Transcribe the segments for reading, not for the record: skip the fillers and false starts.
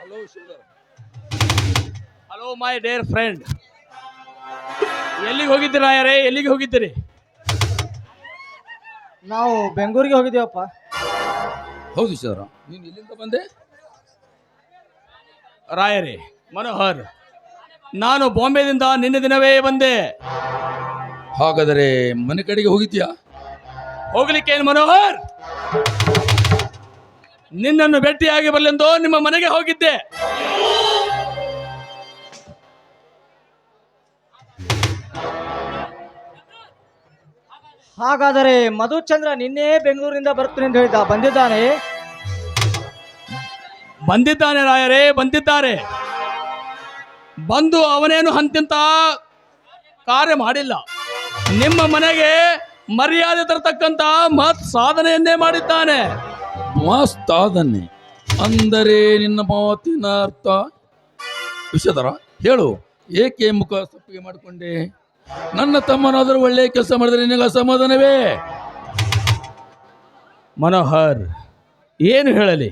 Hello sugar. Hello my Deere friend. ಎಲ್ಲಿಗೆ ಹೋಗಿದ್ದೀರಾ ಯಾರೇ? ಎಲ್ಲಿಗೆ ಹೋಗಿದ್ದೀರಿ? ನಾವು ಬೆಂಗಳೂರಿಗೆ ಹೋಗಿದ್ದೀವಪ್ಪ. ಹೌದು ಸರ್. ನೀನು ಇಲ್ಲಿಂದ ಬಂದೆ? ರಾಯರೇ ಮನೋಹರ್, ನಾನು ಬಾಂಬೆದಿಂದ ನಿನ್ನೆ ದಿನವೇ ಬಂದೆ. ಹಾಗಾದರೆ ಮನೆ ಕಡೆಗೆ ಹೋಗಿದ್ಯಾ? ಹೋಗ್ಲಿಕ್ಕೆ ಏನು ಮನೋಹರ್, ನಿನ್ನನ್ನು ಭೇಟಿಯಾಗಿ ಬರಲೆಂದು ನಿಮ್ಮ ಮನೆಗೆ ಹೋಗಿದ್ದೆ. ಹಾಗಾದರೆ ಮಧುಚಂದ್ರ ನಿನ್ನೆ ಬೆಂಗಳೂರಿನಿಂದ ಬರ್ತೀನಿ ಅಂತ ಹೇಳಿದ್ದ, ಬಂದಿದ್ದಾನೆ? ಬಂದಿದ್ದಾನೆ ರಾಯರೇ, ಬಂದಿದ್ದಾರೆ. ಬಂದು ಅವನೇನು ಅಂತಿಂತ ಕಾರ್ಯ ಮಾಡಿಲ್ಲ. ನಿಮ್ಮ ಮನೆಗೆ ಮರ್ಯಾದೆ ತರತಕ್ಕಂತ ಮತ್ ಸಾಧನೆಯನ್ನೇ ಮಾಡಿದ್ದಾನೆ. ಮಾಸ್ತಾದನ್ನೇ ಅಂದರೆ ನಿನ್ನ ಮಾತಿನ ಅರ್ಥ? ವಿಷಧರ ಹೇಳು, ಏಕೆ ಮುಖ ಸಪ್ಪಿಗೆ ಮಾಡಿಕೊಂಡೆ? ನನ್ನ ತಮ್ಮನಾದರೂ ಒಳ್ಳೆ ಕೆಲಸ ಮಾಡಿದರೆ ನಿನಗೆ ಅಸಮಾಧಾನವೇ? ಮನೋಹರ್, ಏನು ಹೇಳಲಿ?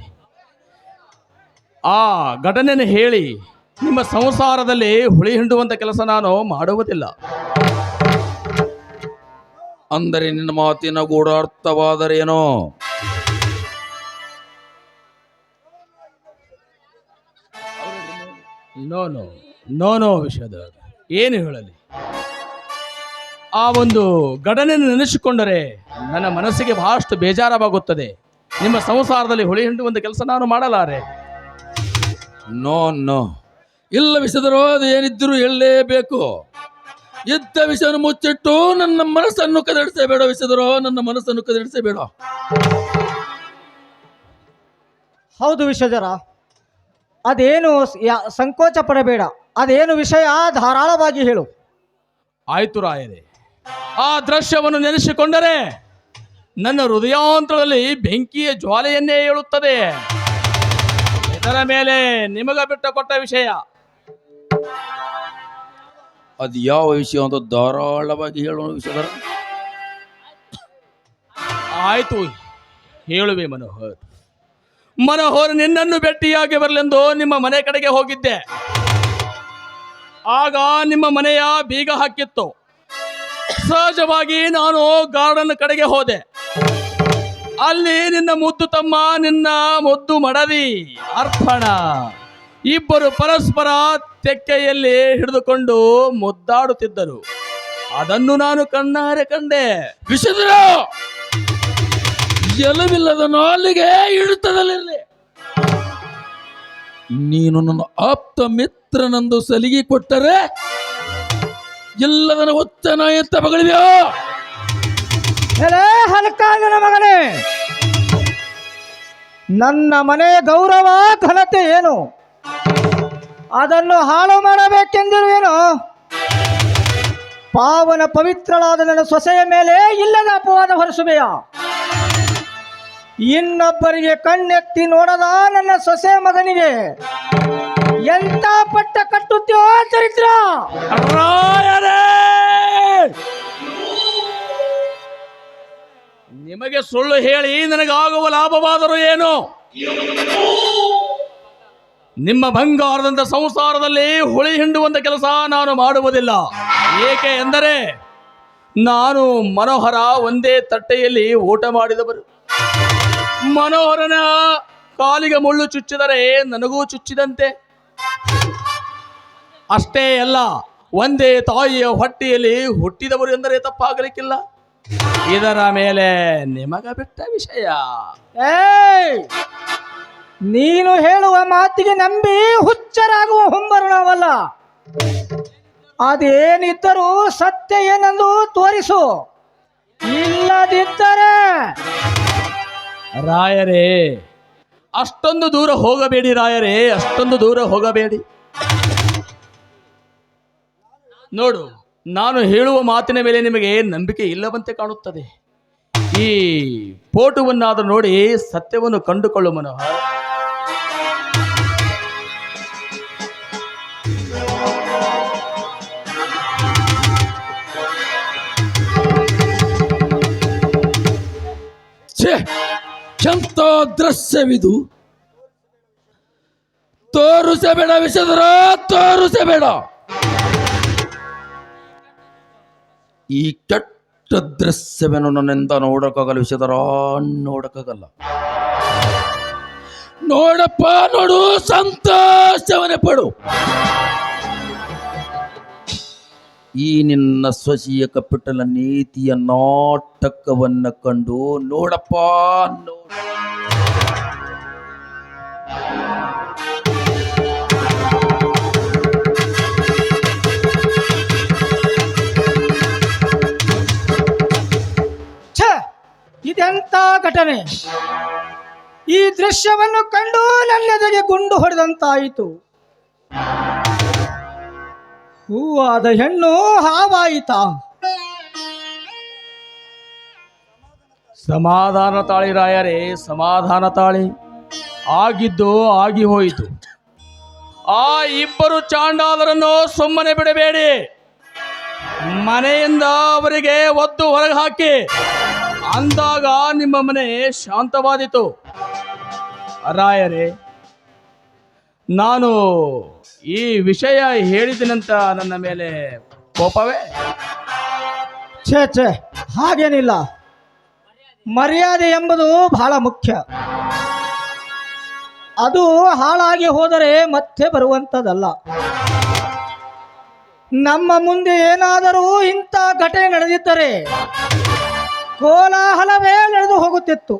ಆ ಘಟನೆಯನ್ನು ಹೇಳಿ ನಿಮ್ಮ ಸಂಸಾರದಲ್ಲಿ ಹುಳಿ ಹಿಂಡುವಂತ ಕೆಲಸ ನಾನು ಮಾಡುವುದಿಲ್ಲ. ಅಂದರೆ ನಿನ್ನ ಮಾತಿನ ಗೂಢಾರ್ಥವಾದರೇನೋ? ನೋ ನೋ ನೋ ನೋ ವಿಷಯದ ಏನು ಹೇಳಲಿ? ಆ ಒಂದು ಘಟನೆಯನ್ನು ನೆನೆಸಿಕೊಂಡರೆ ನನ್ನ ಮನಸ್ಸಿಗೆ ಬಹಳಷ್ಟು ಬೇಜಾರವಾಗುತ್ತದೆ. ನಿಮ್ಮ ಸಂಸಾರದಲ್ಲಿ ಹುಳಿ ಹಿಂಡುವಂತ ಕೆಲಸ ನಾನು ಮಾಡಲಾರೆ. ನೋ ನೋ, ಇಲ್ಲ ವಿಷಧರೋ, ಅದು ಏನಿದ್ದರೂ ಹೇಳಲೇಬೇಕು. ಇದ್ದ ವಿಷಯವನ್ನು ಮುಚ್ಚಿಟ್ಟು ನನ್ನ ಮನಸ್ಸನ್ನು ಕದಡಿಸಬೇಡ ವಿಷಧರೋ, ನನ್ನ ಮನಸ್ಸನ್ನು ಕದಡಿಸಬೇಡ. ಹೌದು ವಿಷಜರ, ಅದೇನು ಸಂಕೋಚ ಪಡಬೇಡ. ಅದೇನು ವಿಷಯ ಧಾರಾಳವಾಗಿ ಹೇಳು. ಆಯ್ತು ರಾಯರೇ, ಆ ದೃಶ್ಯವನ್ನು ನೆನೆಸಿಕೊಂಡರೆ ನನ್ನ ಹೃದಯಾಂತರದಲ್ಲಿ ಬೆಂಕಿಯ ಜ್ವಾಲೆಯನ್ನೇ ಏಳುತ್ತದೆ. ಇದರ ಮೇಲೆ ನಿಮಗ ಬಿಟ್ಟ ಕೊಟ್ಟ ವಿಷಯ ಅದು ಯಾವ ವಿಷಯ ಅಂತ ಧಾರಾಳವಾಗಿ ಹೇಳೋಣ ವಿಷಧರ. ಆಯ್ತು, ಹೇಳುವೆ ಮನೋಹರ್. ಮನೋಹರ್, ನಿನ್ನನ್ನು ಭೇಟಿಯಾಗಿ ಬರಲೆಂದು ನಿಮ್ಮ ಮನೆ ಕಡೆಗೆ ಹೋಗಿದ್ದೆ. ಆಗ ನಿಮ್ಮ ಮನೆಯ ಬೀಗ ಹಾಕಿತ್ತು. ಸಹಜವಾಗಿ ನಾನು ಗಾರ್ಡನ್ ಕಡೆಗೆ ಹೋದೆ. ಅಲ್ಲಿ ನಿನ್ನ ಮುದ್ದು ತಮ್ಮ, ನಿನ್ನ ಮುದ್ದು ಮಡದಿ ಅರ್ಪಣ ಇಬ್ಬರು ಪರಸ್ಪರ ತೆಕ್ಕೆಯಲ್ಲಿ ಹಿಡಿದುಕೊಂಡು ಮುದ್ದಾಡುತ್ತಿದ್ದರು. ಅದನ್ನು ನಾನು ಕಣ್ಣಾರೆ ಕಂಡೆ. ವಿಷಧರ, ಎಲವಿಲ್ಲದ ನಾಲಿಗೆ ಇಡುತ್ತದಲ್ಲಿರಲಿ. ನೀನು ನನ್ನ ಆಪ್ತ ಮಿತ್ರನಂದು ಸಲಿಗೆ ಕೊಟ್ಟರೆ ಎಲ್ಲದನ್ನ ಒತ್ತನ ಎತ್ತ ಬಗಳಿವ್ಯೋ? ಹೇಳೇ ಹಲಕಾಂಗನ ಮಗನೇ, ನನ್ನ ಮನೆಯ ಗೌರವ ಘನತೆ ಏನು ಅದನ್ನು ಹಾಳು ಮಾಡಬೇಕೆಂದಿರುವೇನು? ಪಾವನ ಪವಿತ್ರಳಾದ ನನ್ನ ಸೊಸೆಯ ಮೇಲೆ ಇಲ್ಲದ ಅಪವಾದ ಹೊರಿಸುವೆಯಾ? ಇನ್ನೊಬ್ಬರಿಗೆ ಕಣ್ಣೆತ್ತಿ ನೋಡದ ನನ್ನ ಸೊಸೆ ಮಗನಿಗೆ ಎಂತ ಪಟ್ಟ ಕಟ್ಟುತ್ತೀಯೋ ಚರಿತ್ರ? ರಾಯರೇ, ನಿಮಗೆ ಸುಳ್ಳು ಹೇಳಿ ನನಗಾಗುವ ಲಾಭವಾದರೂ ಏನು? ನಿಮ್ಮ ಬಂಗಾರದಂತ ಸಂಸಾರದಲ್ಲಿ ಹುಳಿ ಹಿಂಡುವಂತ ಕೆಲಸ ನಾನು ಮಾಡುವುದಿಲ್ಲ. ಏಕೆ ಎಂದರೆ ನಾನು ಮನೋಹರ ಒಂದೇ ತಟ್ಟೆಯಲ್ಲಿ ಊಟ ಮಾಡಿದವರು. ಮನೋಹರನ ಕಾಲಿಗೆ ಮುಳ್ಳು ಚುಚ್ಚಿದರೆ ನನಗೂ ಚುಚ್ಚಿದಂತೆ. ಅಷ್ಟೇ ಅಲ್ಲ, ಒಂದೇ ತಾಯಿಯ ಹೊಟ್ಟೆಯಲ್ಲಿ ಹುಟ್ಟಿದವರು ಎಂದರೆ ತಪ್ಪಾಗಲಿಕ್ಕಿಲ್ಲ. ಇದರ ಮೇಲೆ ನಿಮಗ ಬಿಟ್ಟ ವಿಷಯ. ಏಯ್, ನೀನು ಹೇಳುವ ಮಾತಿಗೆ ನಂಬಿ ಹುಚ್ಚರಾಗುವ ಹೊಂಬರು ನಾವಲ್ಲ. ಅದೇನಿದ್ದರೂ ಸತ್ಯ ಏನೆಂದು ತೋರಿಸು. ಇಲ್ಲದಿದ್ದರೆ ರಾಯರೇ, ಅಷ್ಟೊಂದು ದೂರ ಹೋಗಬೇಡಿ ರಾಯರೇ, ಅಷ್ಟೊಂದು ದೂರ ಹೋಗಬೇಡಿ. ನೋಡು, ನಾನು ಹೇಳುವ ಮಾತಿನ ಮೇಲೆ ನಿಮಗೆ ನಂಬಿಕೆ ಇಲ್ಲವಂತೆ ಕಾಣುತ್ತದೆ. ಈ ಫೋಟೋವನ್ನಾದರೂ ನೋಡಿ ಸತ್ಯವನ್ನು ಕಂಡುಕೊಳ್ಳು ಮನೋಹರ್. ಎಂಥ ದೃಶ್ಯವಿದು! ತೋರಿಸಬೇಡ ವಿಷಧರ, ತೋರಿಸಬೇಡ. ಈ ಕೆಟ್ಟ ದೃಶ್ಯವನ್ನು ನನ್ನಿಂದ ನೋಡಕ್ಕಾಗಲ್ಲ ವಿಷಧರ, ನೋಡಕ್ಕಾಗಲ್ಲ. ನೋಡಪ್ಪ ನೋಡು, ಸಂತೋಷವನ್ನೇ ಪಡು. ಈ ನಿನ್ನ ಸ್ವಶೀಯ ಕಪಿಟಲ ನೀತಿಯ ನಾಟಕವನ್ನ ಕಂಡು ನೋಡಪ್ಪ ನೋಡು. ಛೇ, ಇದೆಂತ ಘಟನೆ! ಈ ದೃಶ್ಯವನ್ನು ಕಂಡು ನನ್ನೆದೆಗೆ ಗುಂಡು ಹೊಡೆದಂತಾಯಿತು. ಹೂವಾದ ಹೆಣ್ಣು ಹಾವಾಯಿತಾ? ಸಮಾಧಾನ ತಾಳಿ ರಾಯರೇ, ಸಮಾಧಾನ ತಾಳಿ. ಆಗಿದ್ದು ಆಗಿ ಹೋಯಿತು. ಆ ಇಬ್ಬರು ಚಾಂಡಾಲರನ್ನು ಸುಮ್ಮನೆ ಬಿಡಬೇಡಿ. ಮನೆಯಿಂದ ಅವರಿಗೆ ಒದ್ದು ಹೊರಗೆ ಹಾಕಿ. ಅಂದಾಗ ನಿಮ್ಮ ಮನೆ ಶಾಂತವಾದಿತು. ರಾಯರೇ, ನಾನು ಈ ವಿಷಯ ಹೇಳಿದನಂತ ನನ್ನ ಮೇಲೆ ಕೋಪವೇ? ಛೇ ಛೇ, ಹಾಗೇನಿಲ್ಲ. ಮರ್ಯಾದೆ ಎಂಬುದು ಬಹಳ ಮುಖ್ಯ. ಅದು ಹಾಳಾಗಿ ಹೋದರೆ ಮತ್ತೆ ಬರುವಂಥದ್ದಲ್ಲ. ನಮ್ಮ ಮುಂದೆ ಏನಾದರೂ ಇಂಥ ಘಟನೆ ನಡೆದಿದ್ದರೆ ಕೋಲಾಹಲವೇ ನಡೆದು ಹೋಗುತ್ತಿತ್ತು.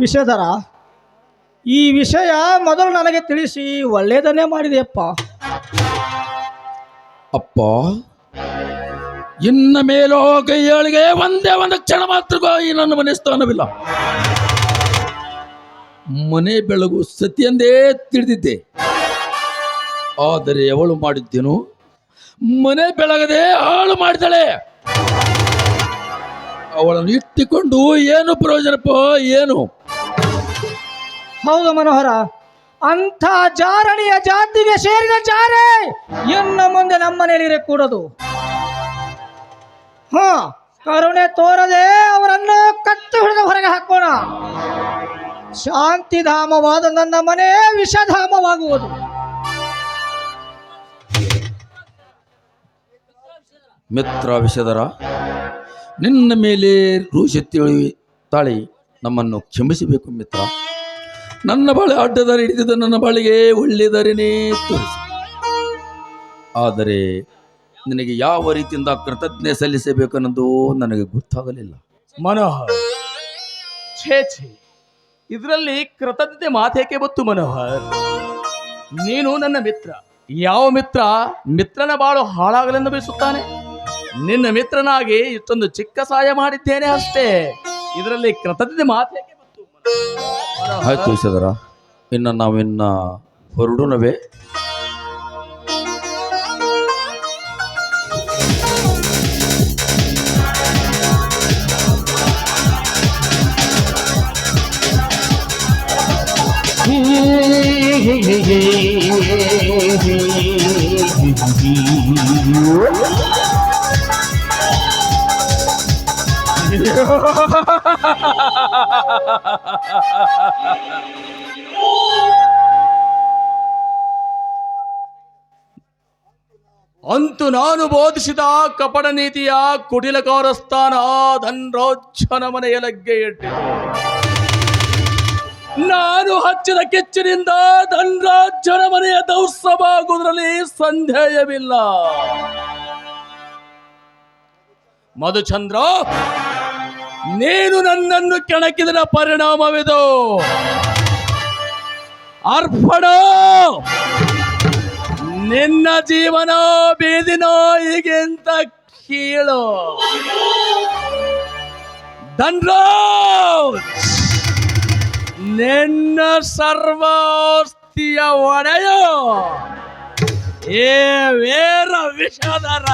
ವಿಷಧರ, ಈ ವಿಷಯ ಮೊದಲು ನನಗೆ ತಿಳಿಸಿ ಒಳ್ಳೆಯದನ್ನೇ ಮಾಡಿದೆಯಪ್ಪ. ಅಪ್ಪ, ಇನ್ನ ಮೇಲೋ ಕೈಯಾಳಿಗೆ ಒಂದೇ ಒಂದು ಕ್ಷಣ ಮಾತ್ರ ಈ ನನ್ನ ಮನೆ ಸ್ಥಾನವಿಲ್ಲ. ಮನೆ ಬೆಳಗು ಸತಿಯಂದೇ ತಿಳಿದಿದ್ದೆ. ಆದರೆ ಅವಳು ಮಾಡಿದ್ದೇನು? ಮನೆ ಬೆಳಗದೆ ಹಾಳು ಮಾಡಿದಳೆ. ಅವಳನ್ನು ಇಟ್ಟುಕೊಂಡು ಏನು ಪ್ರಯೋಜನಪ್ಪ, ಏನು? ಹೌದು ಮನೋಹರ, ಅಂಥ ಜಾರಣಿಯ ಜಾತಿಗೆ ಸೇರಿದ ಜಾರೆ ಇನ್ನು ಮುಂದೆ ನಮ್ಮನೇಲಿರೆ ಕೂಡದು. ಕರುಣೆ ತೋರದೆ ಅವರನ್ನು ಕತ್ತು ಹಿಡಿದು ಹೊರಗೆ ಹಾಕೋಣ. ಶಾಂತಿಧಾಮವಾದ ನನ್ನ ಮನೆ ವಿಷಧಾಮವಾಗುವುದು. ಮಿತ್ರ ವಿಷಧರ, ನಿನ್ನ ಮೇಲೆ ರೋಷ ತಾಳಿ ನಮ್ಮನ್ನು ಕ್ಷಮಿಸಬೇಕು ಮಿತ್ರ. ನನ್ನ ಬಾಳೆ ಅಡ್ಡದಾರಿ ಹಿಡಿದಿದ್ದ ನನ್ನ ಬಾಳಿಗೆ ಒಳ್ಳೆಯದಾರಿನೇ ತೋರಿಸಿ. ಆದರೆ ನಿನಗೆ ಯಾವ ರೀತಿಯಿಂದ ಕೃತಜ್ಞೆ ಸಲ್ಲಿಸಬೇಕನ್ನೋದು ನನಗೆ ಗೊತ್ತಾಗಲಿಲ್ಲ. ಮನೋಹರ್, ಛೇ ಛೇ, ಇದರಲ್ಲಿ ಕೃತಜ್ಞತೆ ಮಾತೇಕೆ ಬತ್ತು ಮನೋಹರ್? ನೀನು ನನ್ನ ಮಿತ್ರ. ಯಾವ ಮಿತ್ರ ಮಿತ್ರನ ಬಾಳು ಹಾಳಾಗಲೆಂದು ಬಯಸುತ್ತಾನೆ? ನಿನ್ನ ಮಿತ್ರನಾಗಿ ಇಷ್ಟೊಂದು ಚಿಕ್ಕ ಸಹಾಯ ಮಾಡಿದ್ದೇನೆ ಅಷ್ಟೇ. ಇದರಲ್ಲಿ ಕೃತಜ್ಞತೆ ಮಾತೇಕೆ ಬತ್ತು? ಆಯ್ತು ವಿಷಧರ, ನಾವಿನ್ನ ಹೊರಡುನವೇ? ಅಂತೂ ನಾನು ಬೋಧಿಸಿದ ಕಪಟ ನೀತಿಯ ಕುಟಿಲಕಾರ ಸ್ಥಾನ ಧನ್ರಾಜನ ಮನೆಯ ಲಗ್ಗೆ ಇಟ್ಟಿತು. ನಾನು ಹಚ್ಚಿದ ಕೆಚ್ಚಿನಿಂದ ಧನ್ರಾಜನ ಮನೆಯ ದೌರ್ಸವಾಗುವುದರಲ್ಲಿ ಸಂದೇಹವಿಲ್ಲ. ಮಧುಚಂದ್ರ, ನೀನು ನನ್ನನ್ನು ಕೆಣಕಿದ ಪರಿಣಾಮವಿದು. ಅರ್ಪಣ, ನಿನ್ನ ಜೀವನ ಬೀದಿನೋ ಹೀಗೆಂತ ಕೀಳು. ಧನ್ರಾಜ್, ನಿನ್ನ ಸರ್ವಾಸ್ತಿಯ ಒಡೆಯೋ ಏ ವೀರ ವಿಷಧರ.